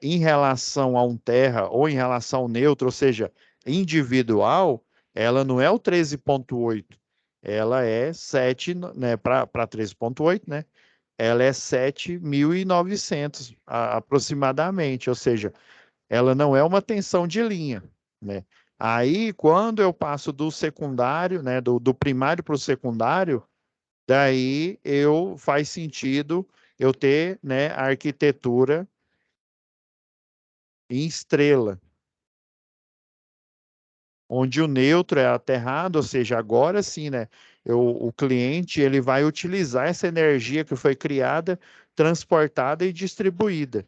em relação a um terra ou em relação ao neutro, ou seja, individual, ela não é o 13.8, ela é 7, né, para 13.8, né? Ela é 7.900 aproximadamente, ou seja, ela não é uma tensão de linha, né? Aí, quando eu passo do secundário, né, do primário para o secundário, daí faz sentido eu ter, né, a arquitetura em estrela, onde o neutro é aterrado, ou seja, agora sim, né, o cliente ele vai utilizar essa energia que foi criada, transportada e distribuída.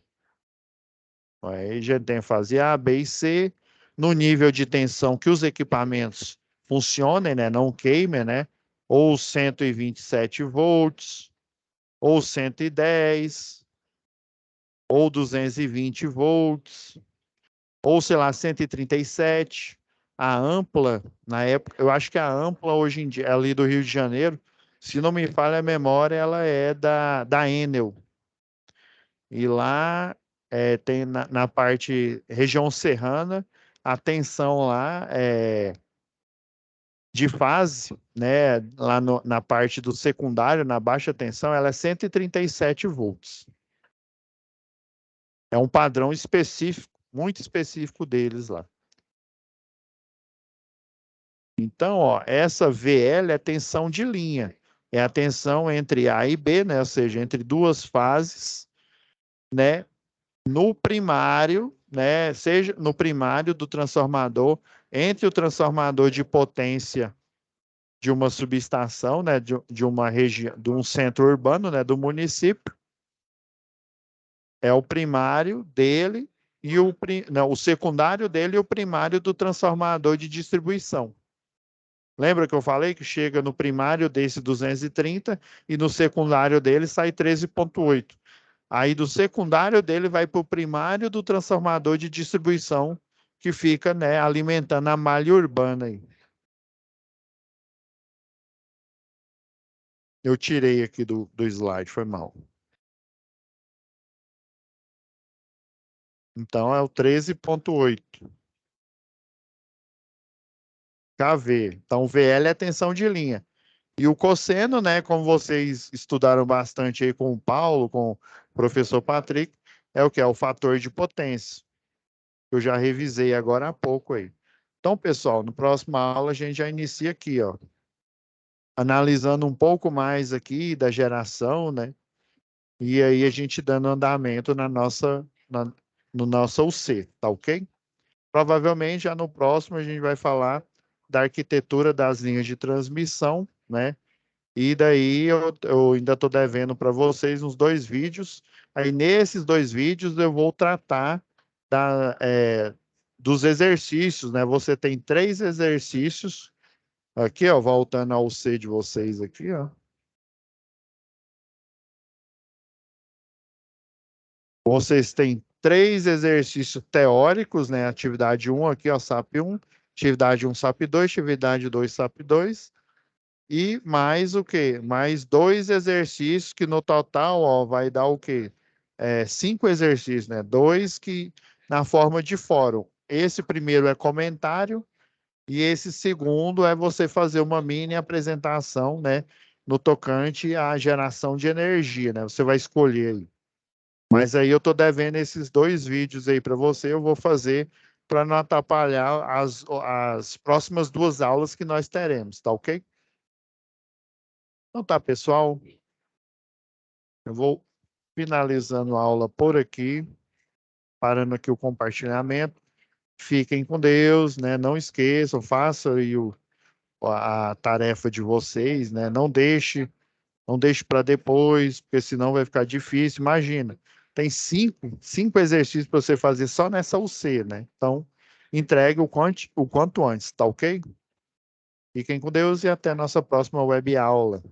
Aí já tem a fase A, B e C, no nível de tensão que os equipamentos funcionem, né, não queimem, né, ou 127 volts, ou 110, ou 220 volts, ou sei lá, 137. A ampla, na época, eu acho que a ampla hoje em dia, é ali do Rio de Janeiro, se não me falha a memória, ela é da Enel. E lá tem na parte região serrana, a tensão lá de fase, né, lá na parte do secundário, na baixa tensão, ela é 137 volts. É um padrão específico, muito específico deles lá. Então, ó, essa VL é tensão de linha. É a tensão entre A e B, né? Ou seja, entre duas fases, né? No primário, né? Seja no primário do transformador, entre o transformador de potência de uma subestação, né? De uma região, de um centro urbano, né? Do município. É o primário dele e não, o secundário dele e o primário do transformador de distribuição. Lembra que eu falei que chega no primário desse 230 e no secundário dele sai 13.8. Aí do secundário dele vai para o primário do transformador de distribuição que fica, né, alimentando a malha urbana aí. Eu tirei aqui do slide, foi mal. Então é o 13.8 kV. Então VL é tensão de linha. E o cosseno, né, como vocês estudaram bastante aí com o Paulo, com o professor Patrick, é o que? É o fator de potência. Eu já revisei agora há pouco aí. Então, pessoal, no próximo aula a gente já inicia aqui, ó, analisando um pouco mais aqui da geração, né? E aí a gente dando andamento no nosso UC, tá ok? Provavelmente já no próximo a gente vai falar da arquitetura das linhas de transmissão, né? E daí eu ainda estou devendo para vocês uns 2 vídeos. Aí nesses 2 vídeos eu vou tratar dos exercícios, né? Você tem 3 exercícios. Aqui, ó, voltando ao C de vocês aqui, ó. Vocês têm 3 exercícios teóricos, né? Atividade 1 aqui, ó, SAP 1, atividade 1, SAP 2, atividade 2, SAP 2. E mais o quê? Mais 2 exercícios que no total, ó, vai dar o quê? 5 exercícios, né? 2 que na forma de fórum. esse primeiro é comentário e esse segundo é você fazer uma mini apresentação, né, no tocante à geração de energia, né? Você vai escolher aí. Mas aí eu tô devendo esses 2 vídeos aí para você, eu vou fazer para não atrapalhar as próximas 2 aulas que nós teremos, tá ok? Então tá, pessoal, eu vou finalizando a aula por aqui, parando aqui o compartilhamento. Fiquem com Deus, né? Não esqueçam, façam aí a tarefa de vocês, né? Não deixe para depois, porque senão vai ficar difícil. Imagina, tem cinco exercícios para você fazer só nessa UC, né? Então, entregue o quanto antes, tá ok? Fiquem com Deus e até a nossa próxima web aula.